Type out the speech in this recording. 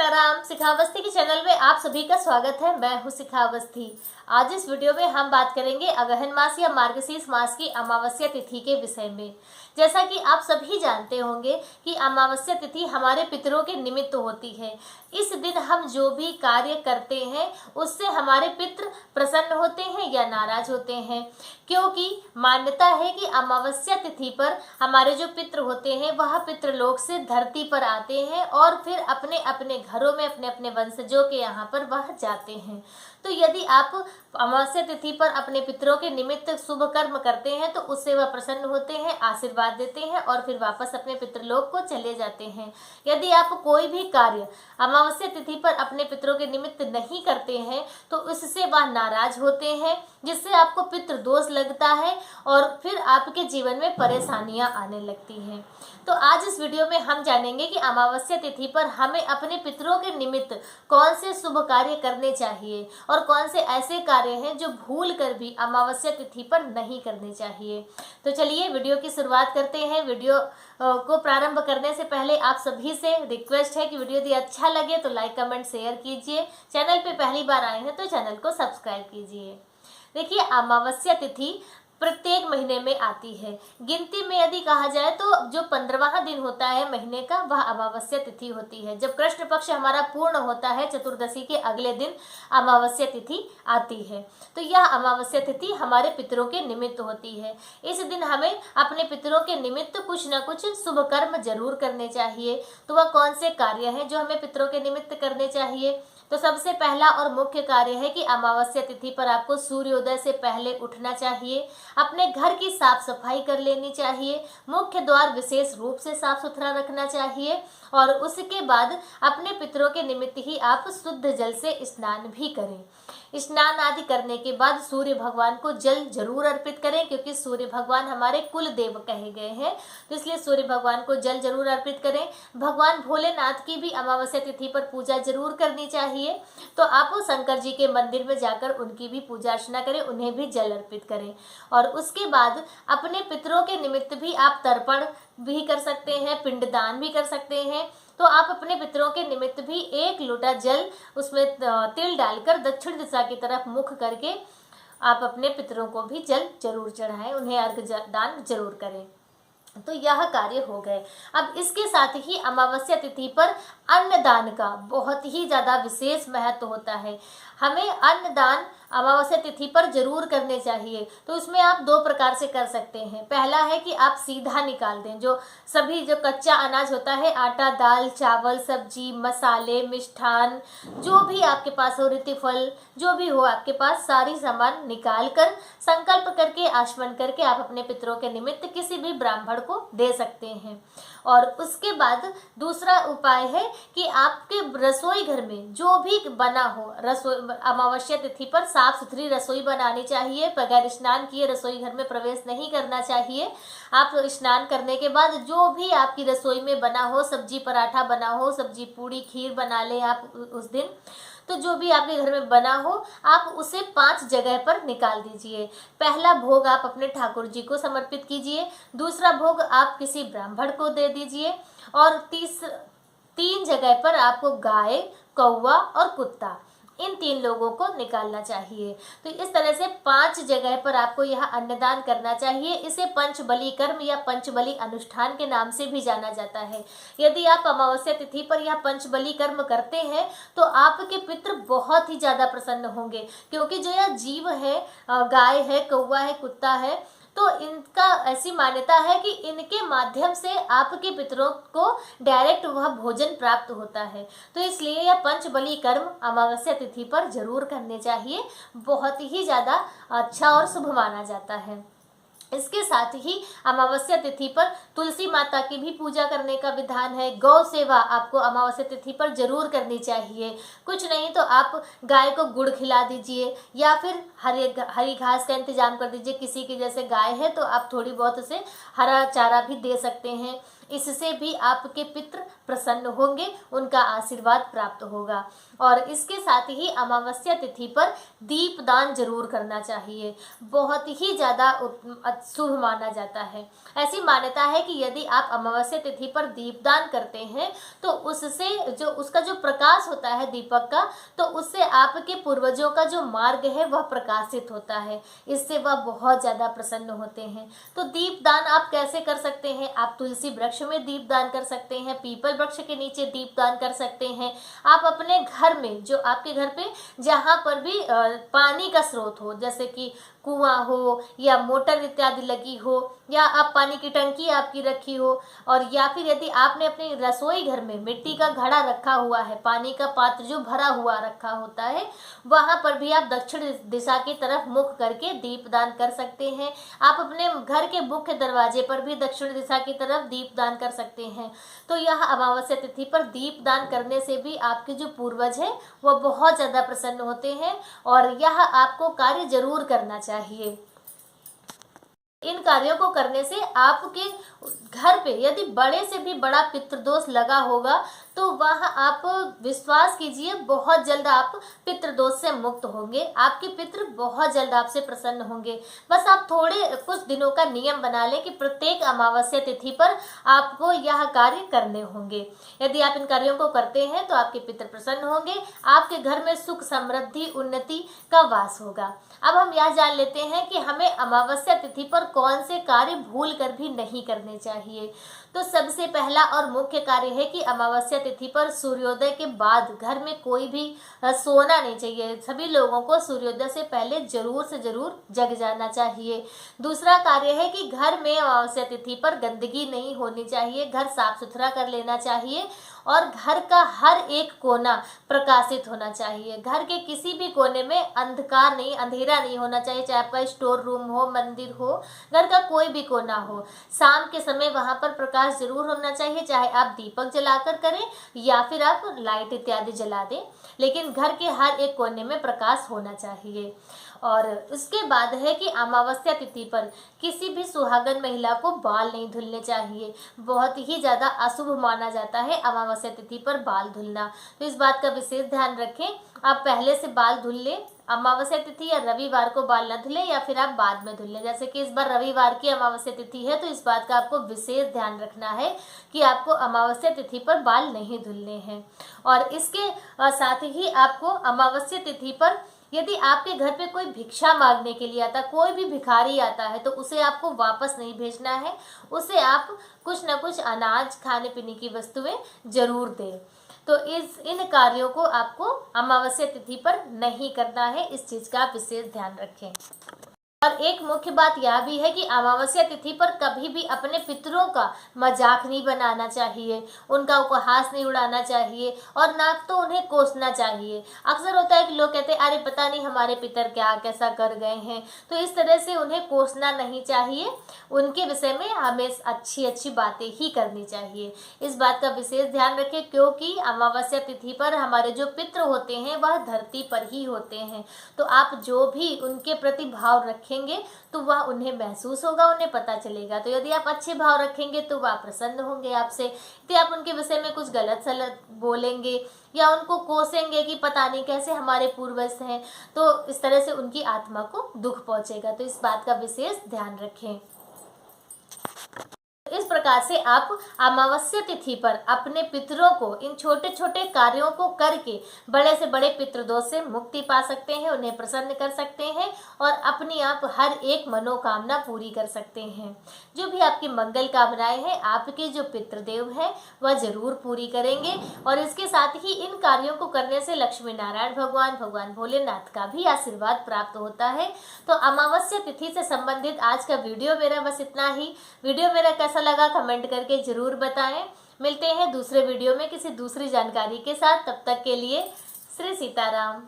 सीताराम। शिखावस्थी के चैनल में आप सभी का स्वागत है। मैं हूँ शिखावस्थी। आज इस वीडियो में हम बात करेंगे अगहन मास या मार्गशीर्ष मास की अमावस्या तिथि के विषय में। जैसा कि आप सभी जानते होंगे कि अमावस्या तिथि हमारे पितरों के निमित्त होती है। इस दिन हम जो भी कार्य करते हैं उससे हमारे पितृ प्रसन्न होते हैं या नाराज होते हैं, क्योंकि मान्यता है कि अमावस्या तिथि पर हमारे जो पितृ होते हैं वह पितृलोक से धरती पर आते हैं और फिर अपने अपने घरों में अपने अपने वंशजों के यहाँ पर वह जाते हैं। तो यदि आप अमावस्या तिथि पर अपने पितरों के निमित्त शुभ कर्म करते हैं तो उससे वह प्रसन्न होते हैं, आशीर्वाद देते हैं और फिर वापस अपने पितृलोक को चले जाते हैं। यदि आप कोई भी कार्य अमावस्या तिथि पर अपने पितरों के निमित्त नहीं करते हैं तो उससे वह नाराज होते हैं, जिससे आपको पितृ दोष लगता है और फिर आपके जीवन में परेशानियां आने लगती हैं। तो आज इस वीडियो में हम जानेंगे कि अमावस्या तिथि पर हमें अपने पितरों के निमित्त कौन से शुभ कार्य करने चाहिए और कौन से ऐसे कार्य हैं जो भूल कर भी अमावस्या तिथि पर नहीं करने चाहिए। तो चलिए वीडियो की शुरुआत करते हैं। वीडियो को प्रारंभ करने से पहले आप सभी से रिक्वेस्ट है कि वीडियो यदि अच्छा लगे तो लाइक कमेंट शेयर कीजिए। चैनल पे पहली बार आए हैं तो चैनल को सब्सक्राइब कीजिए। देखिए, अमावस्या तिथि प्रत्येक महीने में आती है। गिनती में यदि कहा जाए तो जो 15वां दिन होता है महीने का वह अमावस्या तिथि होती है। जब कृष्ण पक्ष हमारा पूर्ण होता है चतुर्दशी के अगले दिन अमावस्या तिथि आती है। तो यह अमावस्या तिथि हमारे पितरों के निमित्त होती है। इस दिन हमें अपने पितरों के निमित्त कुछ न कुछ शुभ कर्म जरूर करने चाहिए। तो वह कौन से कार्य हैं जो हमें पितरों के निमित्त करने चाहिए? तो सबसे पहला और मुख्य कार्य है कि अमावस्या तिथि पर आपको सूर्योदय से पहले उठना चाहिए, अपने घर की साफ सफाई कर लेनी चाहिए, मुख्य द्वार विशेष रूप से साफ सुथरा रखना चाहिए और उसके बाद अपने पितरों के निमित्त ही आप शुद्ध जल से स्नान भी करें। स्नान आदि करने के बाद सूर्य भगवान को जल जरूर अर्पित करें, क्योंकि सूर्य भगवान हमारे कुल देव कहे गए हैं, तो इसलिए सूर्य भगवान को जल जरूर अर्पित करें। भगवान भोलेनाथ की भी अमावस्या तिथि पर पूजा जरूर करनी चाहिए। तो आप शंकर जी के मंदिर में जाकर उनकी भी पूजा अर्चना करें, उन्हें भी जल अर्पित करें। और उसके बाद अपने पितरों के निमित्त भी आप तर्पण भी कर सकते हैं, पिंडदान भी कर सकते हैं। तो आप अपने पितरों के निमित्त भी 1 लोटा जल उसमें तिल डालकर दक्षिण दिशा की तरफ मुख करके आप अपने पितरों को भी जल जरूर चढ़ाएं, उन्हें अर्घ दान जरूर करें। तो यह कार्य हो गए। अब इसके साथ ही अमावस्या तिथि पर अन्नदान का बहुत ही ज़्यादा विशेष महत्व होता है। हमें अन्नदान अमावस्या तिथि पर जरूर करने चाहिए। तो उसमें आप 2 प्रकार से कर सकते हैं। पहला है कि आप सीधा निकाल दें, जो कच्चा अनाज होता है, आटा, दाल, चावल, सब्जी, मसाले, मिष्ठान, जो भी आपके पास हो, ऋतिफल, जो भी हो आपके पास, सारी सामान निकाल कर संकल्प करके आचमन करके आप अपने पितरों के निमित्त किसी भी ब्राह्मण को दे सकते हैं। और उसके बाद दूसरा उपाय है कि आपके रसोई घर में जो भी बना हो, अमावस्या तिथि पर साफ सुथरी रसोई बनानी चाहिए। बगैर स्नान किए रसोई घर में प्रवेश नहीं करना चाहिए। आप स्नान करने के बाद जो भी आपकी रसोई में बना हो, सब्जी पराठा बना हो, सब्जी पूड़ी खीर बना लें आप उस दिन, तो जो भी आपके घर में बना हो आप उसे 5 जगह पर निकाल दीजिए। पहला भोग आप अपने ठाकुर जी को समर्पित कीजिए, दूसरा भोग आप किसी ब्राह्मण को दे दीजिए और 3 जगह पर आपको गाय, कौवा और कुत्ता, इन 3 लोगों को निकालना चाहिए। तो इस तरह से 5 जगह पर आपको यह अन्नदान करना चाहिए। इसे पंचबली कर्म या पंचबली अनुष्ठान के नाम से भी जाना जाता है। यदि आप अमावस्या तिथि पर यह पंचबली कर्म करते हैं तो आपके पितृ बहुत ही ज़्यादा प्रसन्न होंगे, क्योंकि जो यह जीव है, गाय है, कौवा है, कुत्ता है, तो इनका ऐसी मान्यता है कि इनके माध्यम से आपके पितरों को डायरेक्ट वह भोजन प्राप्त होता है। तो इसलिए यह पंचबली कर्म अमावस्या तिथि पर जरूर करने चाहिए। बहुत ही ज़्यादा अच्छा और शुभ माना जाता है। इसके साथ ही अमावस्या तिथि पर तुलसी माता की भी पूजा करने का विधान है। गौ सेवा आपको अमावस्या तिथि पर जरूर करनी चाहिए। कुछ नहीं तो आप गाय को गुड़ खिला दीजिए या फिर हरी घास का इंतजाम कर दीजिए। किसी की जैसे गाय है तो आप थोड़ी बहुत उसे हरा चारा भी दे सकते हैं। इससे भी आपके पितृ प्रसन्न होंगे, उनका आशीर्वाद प्राप्त होगा। और इसके साथ ही अमावस्या तिथि पर दीपदान जरूर करना चाहिए, बहुत ही ज़्यादा शुभ माना जाता है। ऐसी मान्यता है कि यदि आप अमावस्या तिथि पर दीपदान करते हैं तो उससे उसका जो प्रकाश होता है दीपक का, तो उससे आपके पूर्वजों का जो मार्ग है वह प्रकाशित होता है, इससे वह बहुत ज़्यादा प्रसन्न होते हैं। तो दीपदान आप कैसे कर सकते हैं? आप तुलसी वृक्ष में दीपदान कर सकते हैं, पीपल वृक्ष के नीचे दीपदान कर सकते हैं। आप अपने घर में, जो आपके घर पे जहाँ पर भी पानी का स्रोत हो, जैसे कि कुआं हो या मोटर इत्यादि लगी हो, या आप पानी की टंकी आपकी रखी हो, और या फिर यदि आपने अपने रसोई घर में मिट्टी का घड़ा रखा हुआ है, पानी का पात्र जो भरा हुआ रखा होता है, वहां पर भी आप दक्षिण दिशा की तरफ मुख करके दीपदान कर सकते हैं। आप अपने घर के मुख्य दरवाजे पर भी दक्षिण दिशा की तरफ दीपदान कर सकते हैं। तो यह अमावस्या तिथि पर दीपदान करने से भी आपके जो पूर्वज हैं वह बहुत ज़्यादा प्रसन्न होते हैं, और यह आपको कार्य जरूर करना चाहिए। इन कार्यों को करने से आपके घर पे यदि बड़े से भी बड़ा पितृदोष लगा होगा तो वह आप विश्वास कीजिए बहुत जल्द आप पितृदोष से मुक्त होंगे, आपके पितृ बहुत जल्द आपसे प्रसन्न होंगे। बस आप थोड़े कुछ दिनों का नियम बना लें कि प्रत्येक अमावस्या तिथि पर आपको यह कार्य करने होंगे। यदि आप इन कार्यों को करते हैं तो आपके पितृ प्रसन्न होंगे, आपके घर में सुख समृद्धि उन्नति का वास होगा। अब हम यह जान लेते हैं कि हमें अमावस्या तिथि पर कौन से कार्य भूल कर भी नहीं करने चाहिए। तो सबसे पहला और मुख्य कार्य है कि अमावस्या तिथि पर सूर्योदय के बाद घर में कोई भी सोना नहीं चाहिए। सभी लोगों को सूर्योदय से पहले जरूर से जरूर जग जाना चाहिए। दूसरा कार्य है कि घर में अमावस्या तिथि पर गंदगी नहीं होनी चाहिए, घर साफ सुथरा कर लेना चाहिए, और घर का हर एक कोना प्रकाशित होना चाहिए। घर के किसी भी कोने में अंधकार नहीं, अंधेरा नहीं होना चाहिए, चाहे आपका स्टोर रूम हो, मंदिर हो, घर का कोई भी कोना हो। शाम के समय वहां पर प्रकाश जरूर होना चाहिए, चाहे आप दीपक जलाकर करें या फिर आप लाइट इत्यादि जला दें, लेकिन घर के हर एक कोने में प्रकाश होना चाहिए। और उसके बाद है कि अमावस्या तिथि पर किसी भी सुहागन महिला को बाल नहीं धुलने चाहिए, बहुत ही ज़्यादा अशुभ माना जाता है अमावस्या तिथि पर बाल धुलना। तो इस बात का विशेष ध्यान रखें, आप पहले से बाल धुल लें, अमावस्या तिथि या रविवार को बाल न धुलें, या फिर आप बाद में धुल लें। जैसे कि इस बार रविवार की अमावस्या तिथि है तो इस बात का आपको विशेष ध्यान रखना है कि आपको अमावस्या तिथि पर बाल नहीं धुलने हैं। और इसके साथ ही आपको अमावस्या तिथि पर यदि आपके घर पे कोई भिक्षा मांगने के लिए आता, कोई भी भिखारी आता है, तो उसे आपको वापस नहीं भेजना है, उसे आप कुछ न कुछ अनाज, खाने पीने की वस्तुएं जरूर दें। तो इन कार्यों को आपको अमावस्या तिथि पर नहीं करना है, इस चीज का आप विशेष ध्यान रखें। और एक मुख्य बात यह भी है कि अमावस्या तिथि पर कभी भी अपने पितरों का मजाक नहीं बनाना चाहिए, उनका उपहास नहीं उड़ाना चाहिए, और ना तो उन्हें कोसना चाहिए। अक्सर होता है कि लोग कहते हैं अरे पता नहीं हमारे पितर क्या कैसा कर गए हैं, तो इस तरह से उन्हें कोसना नहीं चाहिए, उनके विषय में हमें अच्छी अच्छी बातें ही करनी चाहिए। इस बात का विशेष ध्यान रखें, क्योंकि अमावस्या तिथि पर हमारे जो पितृ होते हैं वह धरती पर ही होते हैं, तो आप जो भी उनके प्रति भाव रखेंगे तो वह उन्हें महसूस होगा, उन्हें पता चलेगा। तो यदि आप अच्छे भाव रखेंगे तो वह प्रसन्न होंगे आपसे। यदि आप उनके विषय में कुछ गलत सलत बोलेंगे या उनको कोसेंगे कि पता नहीं कैसे हमारे पूर्वज हैं, तो इस तरह से उनकी आत्मा को दुख पहुंचेगा। तो इस बात का विशेष ध्यान रखें। इस प्रकार से आप अमावस्या तिथि पर अपने पितरों को इन छोटे छोटे कार्यों को करके बड़े से बड़े पितृदोष से मुक्ति पा सकते हैं, उन्हें प्रसन्न कर सकते हैं, और अपनी आप हर एक मनोकामना पूरी कर सकते हैं। जो भी आपकी मंगल कामनाएं हैं आपके जो पितृदेव हैं वह जरूर पूरी करेंगे। और इसके साथ ही इन कार्यों को करने से लक्ष्मी नारायण भगवान, भगवान भोलेनाथ का भी आशीर्वाद प्राप्त होता है। तो अमावस्या तिथि से संबंधित आज का वीडियो मेरा बस इतना ही। वीडियो मेरा कैसा लगा कमेंट करके जरूर बताएं। मिलते हैं दूसरे वीडियो में किसी दूसरी जानकारी के साथ, तब तक के लिए श्री सीताराम।